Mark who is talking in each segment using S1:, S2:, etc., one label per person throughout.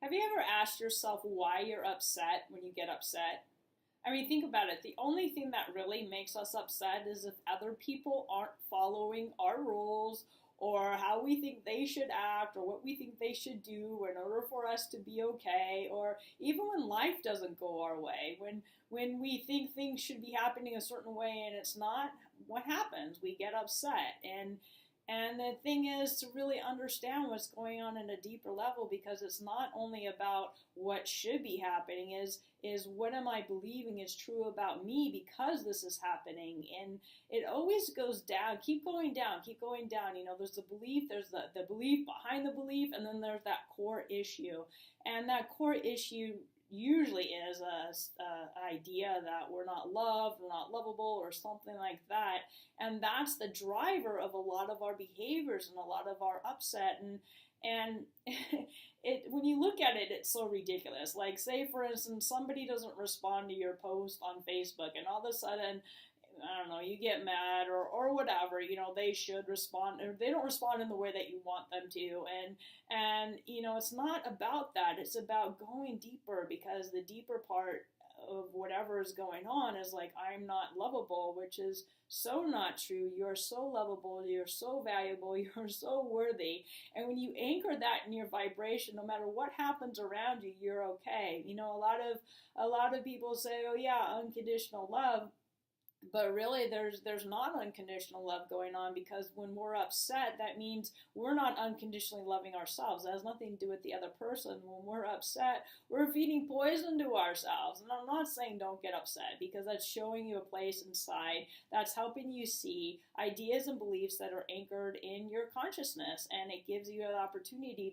S1: Have you ever asked yourself why you're upset when you get upset? I mean, think about it. The only thing that really makes us upset is if other people aren't following our rules or how we think they should act or what we think they should do in order for us to be okay, or even when life doesn't go our way, when we think things should be happening a certain way and it's not, what happens? We get upset. And the thing is to really understand what's going on at a deeper level, because it's not only about what should be happening, is what am I believing is true about me because this is happening. And it always goes down, keep going down, keep going down. You know, there's the belief, there's the belief behind the belief, and then there's that core issue. And that core issue usually is a idea that we're not loved, we're not lovable, or something like that. And that's the driver of a lot of our behaviors and a lot of our upset. And it, when you look at it, it's so ridiculous. Like, say for instance, somebody doesn't respond to your post on Facebook, and all of a sudden, I don't know, you get mad or whatever, you know, they should respond, or they don't respond in the way that you want them to. And you know, it's not about that. It's about going deeper, because the deeper part of whatever is going on is like, I'm not lovable, which is so not true. You're so lovable, you're so valuable, you're so worthy. And when you anchor that in your vibration, no matter what happens around you, you're okay. You know, a lot of people say, oh yeah, unconditional love. But really, there's not unconditional love going on, because when we're upset, that means we're not unconditionally loving ourselves. It has nothing to do with the other person. When we're upset, we're feeding poison to ourselves. And I'm not saying don't get upset, because that's showing you a place inside that's helping you see ideas and beliefs that are anchored in your consciousness, and it gives you an opportunity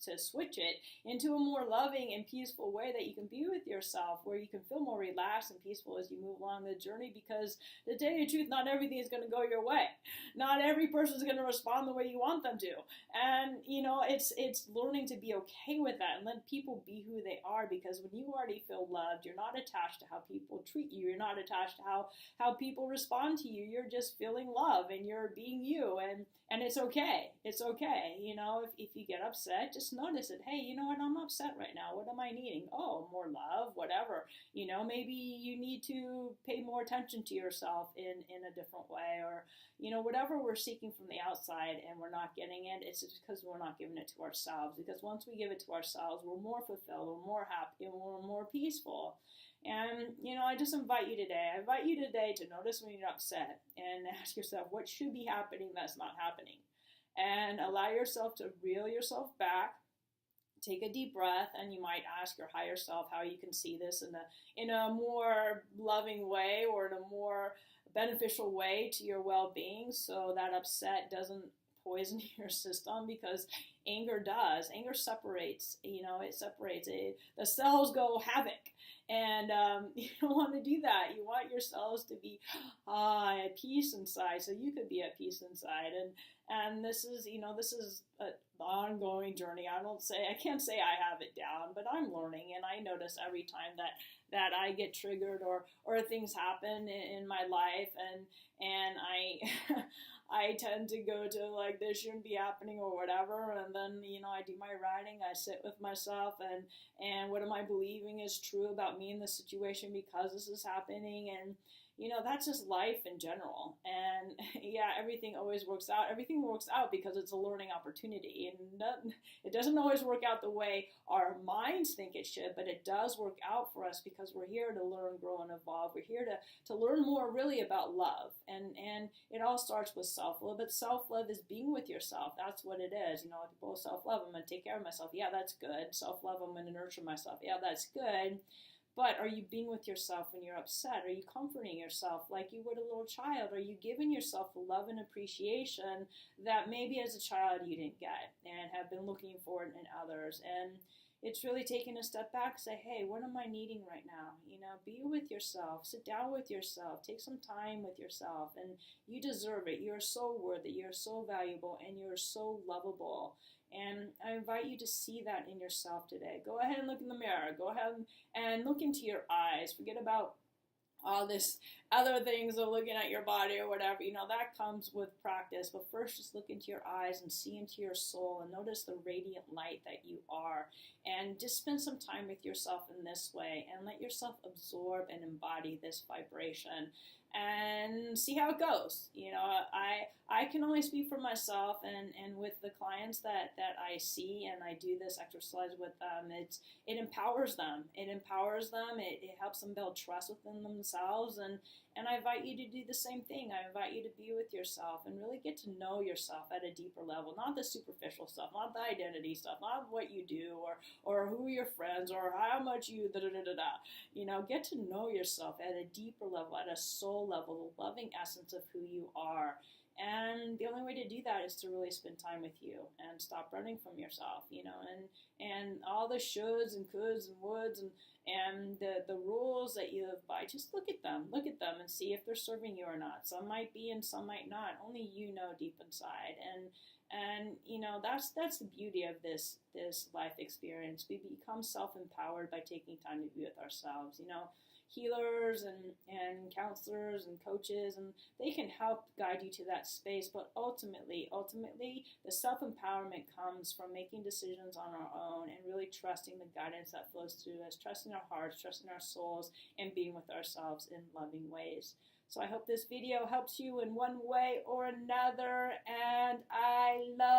S1: to switch it into a more loving and peaceful way that you can be with yourself, where you can feel more relaxed and peaceful as you move along the journey. Because to tell you the truth, not everything is going to go your way. Not every person is going to respond the way you want them to. And, you know, it's learning to be okay with that and let people be who they are, because when you already feel loved, you're not attached to how people treat you. You're not attached to how people respond to you. You're just feeling love and you're being you. And it's okay. It's okay. You know, if you get upset, just notice it. Hey, you know what? I'm upset right now. What am I needing? Oh, more love, whatever. You know, maybe you need to pay more attention to yourself in a different way, or, you know, whatever we're seeking from the outside and we're not getting it, it's just because we're not giving it to ourselves. Because once we give it to ourselves, we're more fulfilled, we're more happy, and we're more peaceful. And, you know, I just invite you today. I invite you today to notice when you're upset and ask yourself what should be happening that's not happening. And allow yourself to reel yourself back. Take a deep breath, and you might ask your higher self how you can see this in a more loving way, or in a more beneficial way to your well-being, so that upset doesn't poison your system, because anger does. Anger separates, you know, it separates. The cells go havoc. And you don't want to do that. You want your cells to be at peace inside, so you could be at peace inside. And this is, you know, this is an ongoing journey. I can't say I have it down, but I'm learning, and I notice every time that I get triggered or things happen in my life, and I I tend to go to like, this shouldn't be happening or whatever, and then, you know, I do my writing, I sit with myself, and what am I believing is true about me in this situation because this is happening. And you know, that's just life in general. And yeah, everything always works out. Everything works out because it's a learning opportunity. And it doesn't always work out the way our minds think it should, but it does work out for us because we're here to learn, grow, and evolve. We're here to learn more really about love. And it all starts with self-love. But self-love is being with yourself. That's what it is. You know, people self-love, I'm going to take care of myself. Yeah, that's good. Self-love, I'm going to nurture myself. Yeah, that's good. But are you being with yourself when you're upset? Are you comforting yourself like you would a little child? Are you giving yourself the love and appreciation that maybe as a child you didn't get and have been looking for in others? And it's really taking a step back and say, hey, what am I needing right now? You know, be with yourself, sit down with yourself, take some time with yourself, and you deserve it. You're so worthy, you're so valuable, and you're so lovable. And I invite you to see that in yourself today. Go ahead and look in the mirror. Go ahead and look into your eyes. Forget about all this other things of looking at your body or whatever, that comes with practice. But first, just look into your eyes and see into your soul and notice the radiant light that you are. And just spend some time with yourself in this way and let yourself absorb and embody this vibration and see how it goes. I can only speak for myself, and with the clients that I see and I do this exercise with them, it empowers them. It helps them build trust within themselves, and I invite you to do the same thing. I invite you to be with yourself and really get to know yourself at a deeper level, not the superficial stuff, not the identity stuff, not what you do or who are your friends or how much you get to know yourself at a deeper level, at a soul level, the loving essence of who you are. And the only way to do that is to really spend time with you and stop running from yourself, and all the shoulds and coulds and woulds and the rules that you live by. Just look at them and see if they're serving you or not. Some might be and some might not. Only you know deep inside. And that's the beauty of this life experience. We become self-empowered by taking time to be with ourselves. Healers and counselors and coaches, and they can help guide you to that space. But ultimately, the self-empowerment comes from making decisions on our own and really trusting the guidance that flows through us, trusting our hearts, trusting our souls, and being with ourselves in loving ways. So I hope this video helps you in one way or another, and I love